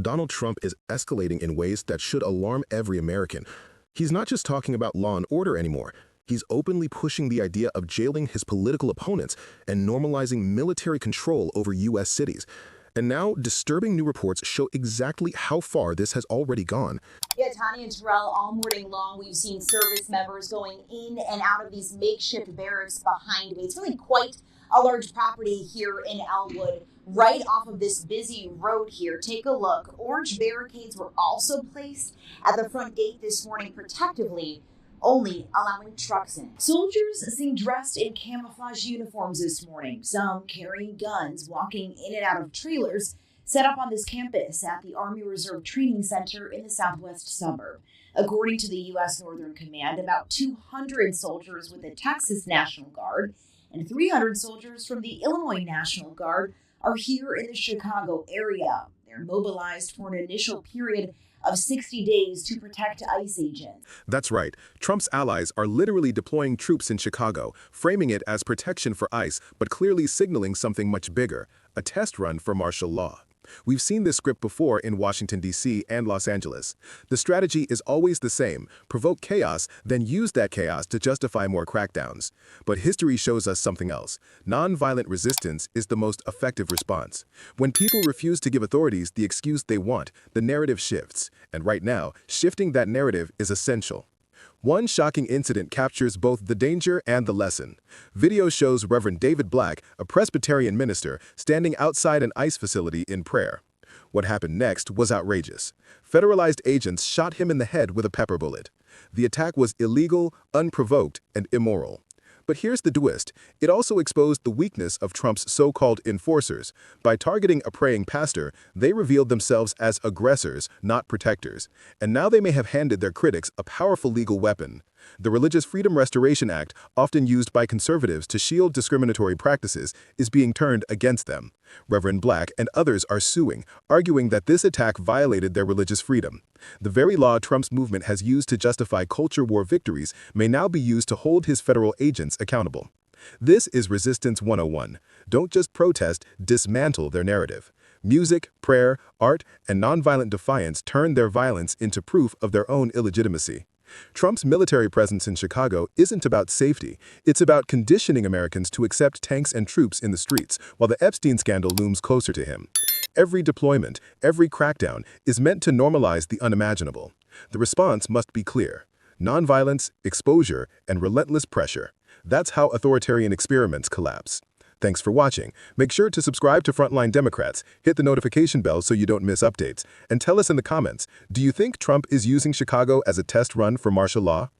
Donald Trump is escalating in ways that should alarm every American. He's not just talking about law and order anymore. He's openly pushing the idea of jailing his political opponents and normalizing military control over U.S. cities. And now, disturbing new reports show exactly how far this has already gone. Yeah, Tanya and Terrell, all morning long, we've seen service members going in and out of these makeshift barracks behind me. It's really quite a large property here in Elwood, right off of this busy road here. Take a look. Orange barricades were also placed at the front gate this morning protectively, only allowing trucks in. Soldiers seen dressed in camouflage uniforms this morning, some carrying guns, walking in and out of trailers set up on this campus at the Army Reserve Training Center in the southwest suburb. According to the U.S. Northern Command, about 200 soldiers with the Texas National Guard and 300 soldiers from the Illinois National Guard are here in the Chicago area. They're mobilized for an initial period of 60 days to protect ICE agents. That's right. Trump's allies are literally deploying troops in Chicago, framing it as protection for ICE, but clearly signaling something much bigger, a test run for martial law. We've seen this script before in Washington, D.C. and Los Angeles. The strategy is always the same: provoke chaos, then use that chaos to justify more crackdowns. But history shows us something else. Nonviolent resistance is the most effective response. When people refuse to give authorities the excuse they want, the narrative shifts. And right now, shifting that narrative is essential. One shocking incident captures both the danger and the lesson. Video shows Reverend David Black, a Presbyterian minister, standing outside an ICE facility in prayer. What happened next was outrageous. Federalized agents shot him in the head with a pepper bullet. The attack was illegal, unprovoked, and immoral. But here's the twist. It also exposed the weakness of Trump's so-called enforcers. By targeting a praying pastor, they revealed themselves as aggressors, not protectors. And now they may have handed their critics a powerful legal weapon. The Religious Freedom Restoration Act, often used by conservatives to shield discriminatory practices, is being turned against them. Reverend Black and others are suing, arguing that this attack violated their religious freedom. The very law Trump's movement has used to justify culture war victories may now be used to hold his federal agents accountable. This is Resistance 101. Don't just protest, dismantle their narrative. Music, prayer, art, and nonviolent defiance turn their violence into proof of their own illegitimacy. Trump's military presence in Chicago isn't about safety. It's about conditioning Americans to accept tanks and troops in the streets, while the Epstein scandal looms closer to him. Every deployment, every crackdown is meant to normalize the unimaginable. The response must be clear: nonviolence, exposure, and relentless pressure. That's how authoritarian experiments collapse. Thanks for watching. Make sure to subscribe to Frontline Democrats, hit the notification bell so you don't miss updates, and tell us in the comments, do you think Trump is using Chicago as a test run for martial law?